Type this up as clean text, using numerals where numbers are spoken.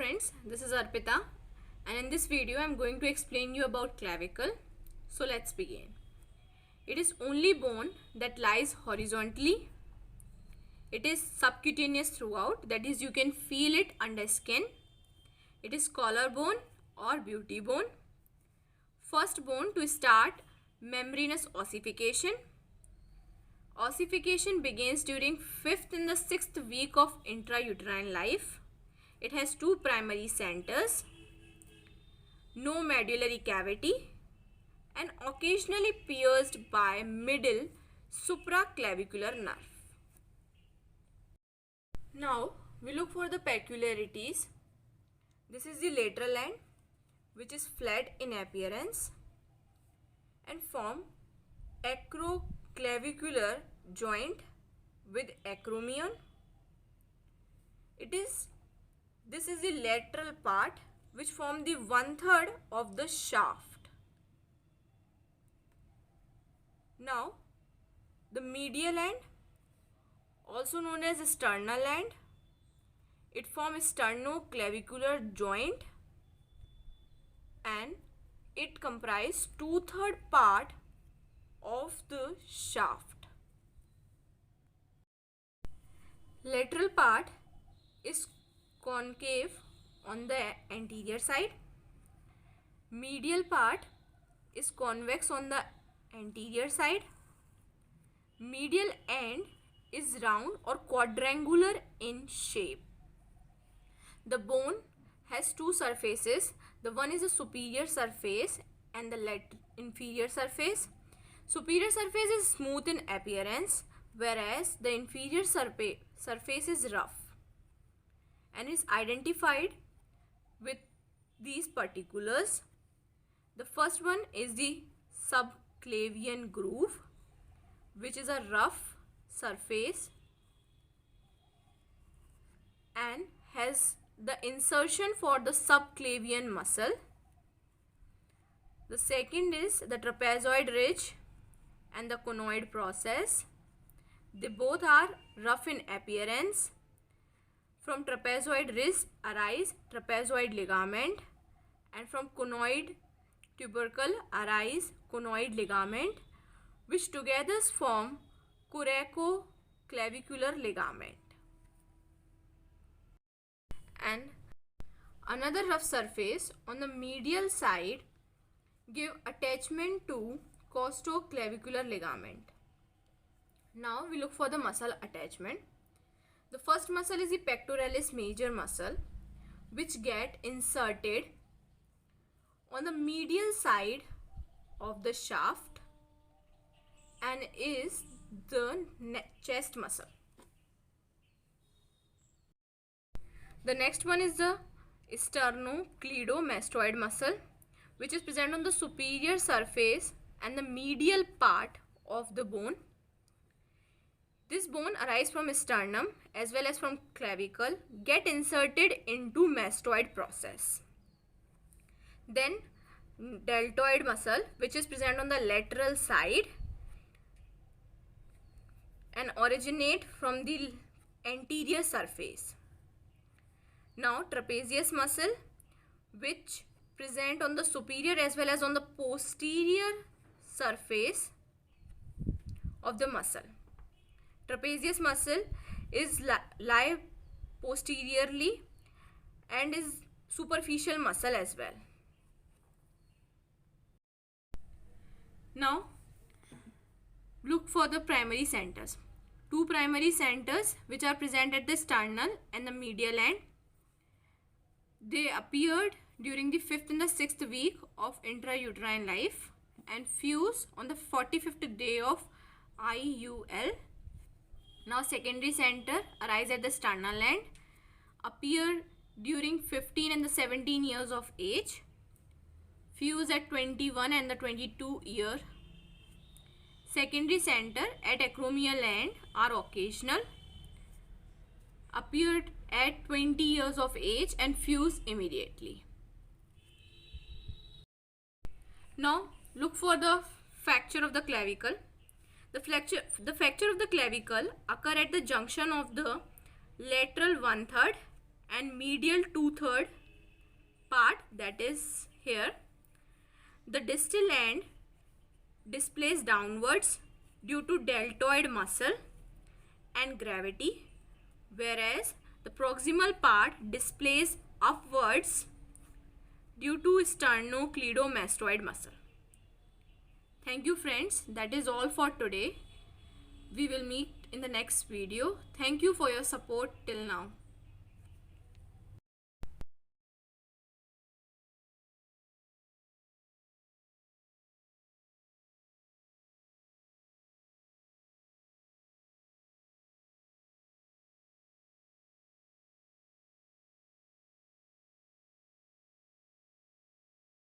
friends, this is Arpita, and in this video I am going to explain you about clavicle. So let's begin. It is only bone that lies horizontally. It is subcutaneous throughout, that is you can feel it under skin. It is collarbone or beauty bone. First bone to start membranous ossification. Ossification begins during 5th and the 6th week of intrauterine life. It has two primary centers, no medullary cavity, and occasionally pierced by middle supraclavicular nerve. Now we look for the peculiarities. This is the lateral end, which is flat in appearance and form acroclavicular joint with acromion. This is the lateral part which form the 1/3 of the shaft. Now the medial end, also known as sternal end, it forms sternoclavicular joint and it comprises 2/3 part of the shaft. Lateral part is concave on the anterior side. Medial part is convex on the anterior side. Medial end is round or quadrangular in shape. The bone has two surfaces. The one is the superior surface and the inferior surface. Superior surface is smooth in appearance, whereas the inferior surface is rough and is identified with these particulars. The first one is the subclavian groove, which is a rough surface and has the insertion for the subclavian muscle. The second is the trapezoid ridge and the conoid process. They both are rough in appearance. From trapezoid ridge arise trapezoid ligament, and from conoid tubercle arise conoid ligament, which together form coracoclavicular ligament. And another rough surface on the medial side give attachment to costoclavicular ligament. Now we look for the muscle attachment. The first muscle is the pectoralis major muscle, which get inserted on the medial side of the shaft and is the chest muscle. The next one is the sternocleidomastoid muscle, which is present on the superior surface and the medial part of the bone. This bone arises from sternum as well as from clavicle, get inserted into mastoid process. Then deltoid muscle, which is present on the lateral side and originate from the anterior surface. Now trapezius muscle, which present on the superior as well as on the posterior surface of the muscle. Trapezius muscle is lie posteriorly and is superficial muscle as well. Now look for the primary centers. Two primary centers which are present at the sternal and the medial end. They appeared during the 5th and the 6th week of intrauterine life and fuse on the 45th day of IUL. Now secondary center arise at the sternal end, appear during 15 and the 17 years of age, fuse at 21 and the 22 year. Secondary center at acromial end are occasional, appeared at 20 years of age and fuse immediately. Now look for the fracture of the clavicle. The fracture of the clavicle occur at the junction of the lateral 1/3 and medial 2/3 part, that is here. The distal end displays downwards due to deltoid muscle and gravity, whereas the proximal part displays upwards due to sternocleidomastoid muscle. Thank you friends, that is all for today. We will meet in the next video. Thank you for your support till now.